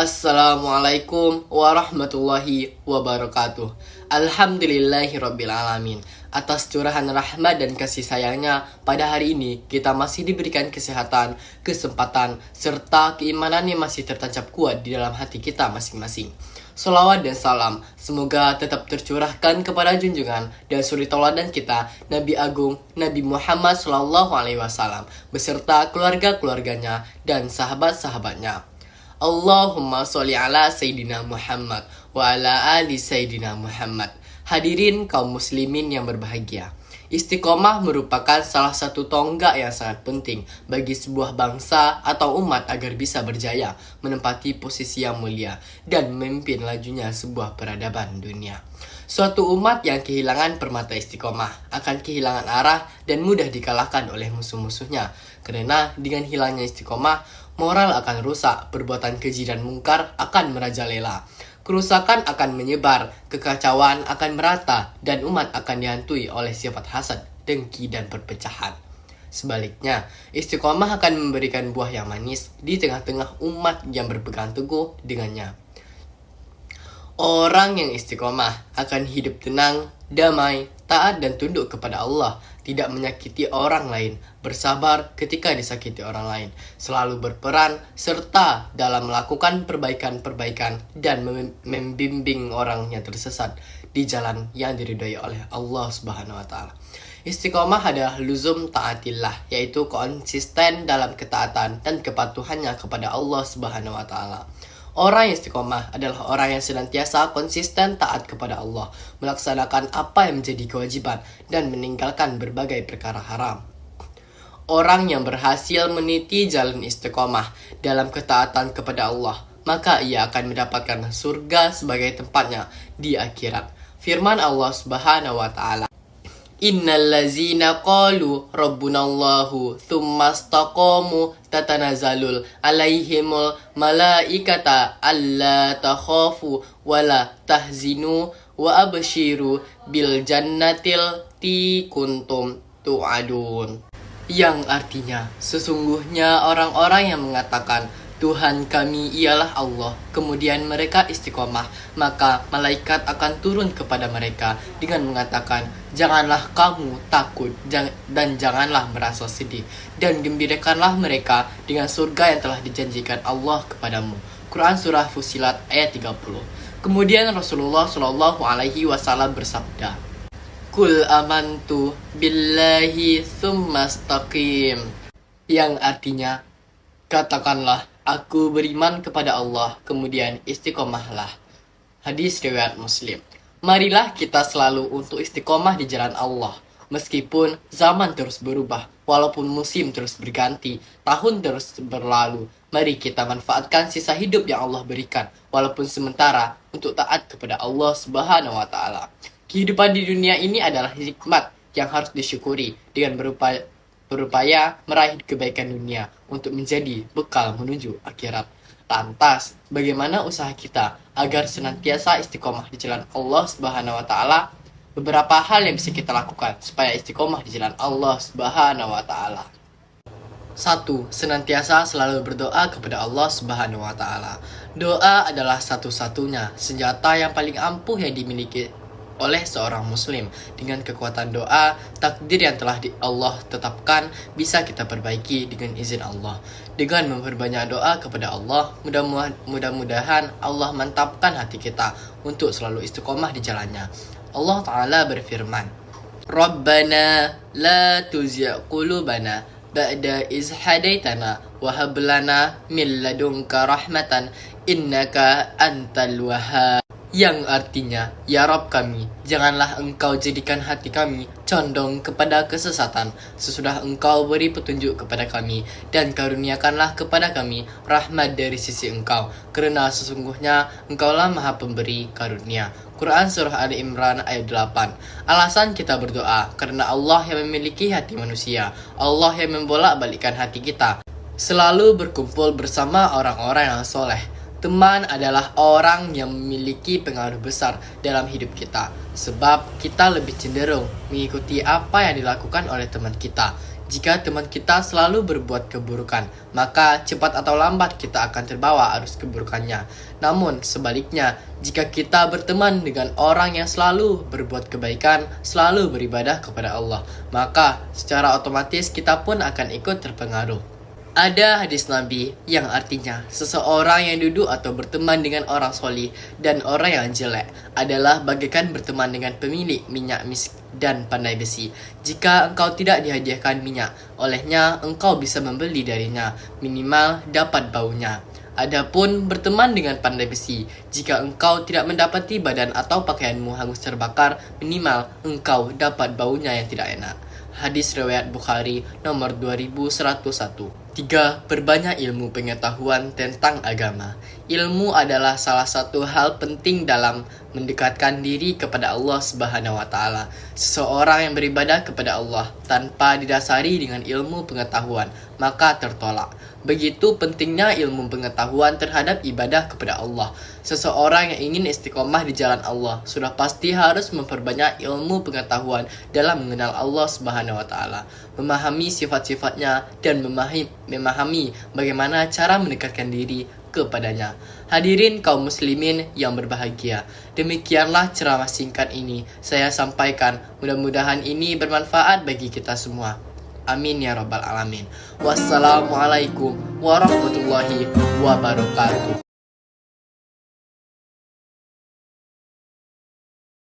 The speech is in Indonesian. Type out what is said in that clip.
Assalamualaikum warahmatullahi wabarakatuh. Alhamdulillahirabbil alamin. Atas curahan rahmat dan kasih sayangnya, pada hari ini kita masih diberikan kesehatan, kesempatan, serta keimanan yang masih tertancap kuat di dalam hati kita masing-masing. Salawat dan salam semoga tetap tercurahkan kepada junjungan dan suri tauladan kita, Nabi Agung Nabi Muhammad SAW beserta keluarga-keluarganya dan sahabat-sahabatnya. Allahumma sholli ala Sayyidina Muhammad wa ala ali Sayyidina Muhammad. Hadirin kaum muslimin yang berbahagia, istiqomah merupakan salah satu tonggak yang sangat penting bagi sebuah bangsa atau umat agar bisa berjaya menempati posisi yang mulia dan memimpin lajunya sebuah peradaban dunia. Suatu umat yang kehilangan permata istiqomah akan kehilangan arah dan mudah dikalahkan oleh musuh-musuhnya. Karena dengan hilangnya istiqomah, moral akan rusak, perbuatan keji dan mungkar akan merajalela. Kerusakan akan menyebar, kekacauan akan merata, dan umat akan dihantui oleh sifat hasad, dengki, dan perpecahan. Sebaliknya, istiqomah akan memberikan buah yang manis di tengah-tengah umat yang berpegang teguh dengannya. Orang yang istiqomah akan hidup tenang, damai, taat dan tunduk kepada Allah, tidak menyakiti orang lain, bersabar ketika disakiti orang lain, selalu berperan serta dalam melakukan perbaikan-perbaikan dan membimbing orang yang tersesat di jalan yang diridhai oleh Allah Subhanahu wa taala. Istiqomah adalah luzum taatillah, yaitu konsisten dalam ketaatan dan kepatuhannya kepada Allah Subhanahu wa taala. Orang yang istiqomah adalah orang yang senantiasa konsisten taat kepada Allah, melaksanakan apa yang menjadi kewajiban, dan meninggalkan berbagai perkara haram. Orang yang berhasil meniti jalan istiqomah dalam ketaatan kepada Allah, maka ia akan mendapatkan surga sebagai tempatnya di akhirat. Firman Allah Subhanahu wa taala, Innal ladzina qalu rabbunallahu tsumma istaqamu tatanazalul alaihimul malaikata alla takhafu wala tahzinu wa abshiru bil jannatil ti kuntum tu'adun. Yang artinya, sesungguhnya orang-orang yang mengatakan Tuhan kami ialah Allah, kemudian mereka istiqomah, maka malaikat akan turun kepada mereka dengan mengatakan, janganlah kamu takut dan janganlah merasa sedih, dan gembirakanlah mereka dengan surga yang telah dijanjikan Allah kepadamu. Quran Surah Fussilat ayat 30. Kemudian Rasulullah SAW bersabda, Kul amantu billahi tsumma istaqim, yang artinya, katakanlah, aku beriman kepada Allah, kemudian istiqomahlah. Hadis riwayat Muslim. Marilah kita selalu untuk istiqomah di jalan Allah. Meskipun zaman terus berubah, walaupun musim terus berganti, tahun terus berlalu, mari kita manfaatkan sisa hidup yang Allah berikan, walaupun sementara, untuk taat kepada Allah Subhanahu wa taala. Kehidupan di dunia ini adalah nikmat yang harus disyukuri dengan berupaya meraih kebaikan dunia untuk menjadi bekal menuju akhirat. Lantas, bagaimana usaha kita agar senantiasa istiqomah di jalan Allah Subhanahu wa taala? Beberapa hal yang bisa kita lakukan supaya istiqomah di jalan Allah Subhanahu wa taala. 1. Senantiasa selalu berdoa kepada Allah Subhanahu wa taala. Doa adalah satu-satunya senjata yang paling ampuh yang dimiliki oleh seorang muslim. Dengan kekuatan doa, takdir yang telah Allah tetapkan bisa kita perbaiki dengan izin Allah. Dengan memperbanyak doa kepada Allah, mudah-mudahan Allah mantapkan hati kita untuk selalu istiqomah di jalannya. Allah Ta'ala berfirman, Rabbana la tuzigh qulubana ba'da iz hadaitana wa hab lana min ladunka rahmatan innaka antal wahhab. Yang artinya, Ya Rabb kami, janganlah engkau jadikan hati kami condong kepada kesesatan sesudah engkau beri petunjuk kepada kami, dan karuniakanlah kepada kami rahmat dari sisi engkau, kerana sesungguhnya engkaulah maha pemberi karunia. Quran Surah Ali Imran ayat 8. Alasan kita berdoa, karena Allah yang memiliki hati manusia, Allah yang membolak-balikkan hati kita, selalu berkumpul bersama orang-orang yang soleh. Teman adalah orang yang memiliki pengaruh besar dalam hidup kita, sebab kita lebih cenderung mengikuti apa yang dilakukan oleh teman kita. Jika teman kita selalu berbuat keburukan, maka cepat atau lambat kita akan terbawa arus keburukannya. Namun sebaliknya, jika kita berteman dengan orang yang selalu berbuat kebaikan, selalu beribadah kepada Allah, maka secara otomatis kita pun akan ikut terpengaruh. Ada hadis Nabi yang artinya seseorang yang duduk atau berteman dengan orang solih dan orang yang jelek adalah bagaikan berteman dengan pemilik minyak misk dan pandai besi. Jika engkau tidak dihadiahkan minyak olehnya, engkau bisa membeli darinya, minimal dapat baunya. Adapun berteman dengan pandai besi, jika engkau tidak mendapati badan atau pakaianmu hangus terbakar, minimal engkau dapat baunya yang tidak enak. Hadis riwayat Bukhari nomor 2101. 3. Perbanyak ilmu pengetahuan tentang agama. Ilmu adalah salah satu hal penting dalam mendekatkan diri kepada Allah Subhanahu wa taala. Seseorang yang beribadah kepada Allah tanpa didasari dengan ilmu pengetahuan, maka tertolak. Begitu pentingnya ilmu pengetahuan terhadap ibadah kepada Allah. Seseorang yang ingin istiqomah di jalan Allah sudah pasti harus memperbanyak ilmu pengetahuan dalam mengenal Allah Subhanahu wa taala, memahami sifat-sifatnya dan memahami bagaimana cara mendekatkan diri kepadanya. Hadirin kaum muslimin yang berbahagia, demikianlah ceramah singkat ini saya sampaikan. Mudah-mudahan ini bermanfaat bagi kita semua. Amin ya rabbal alamin. Wassalamualaikum warahmatullahi wabarakatuh.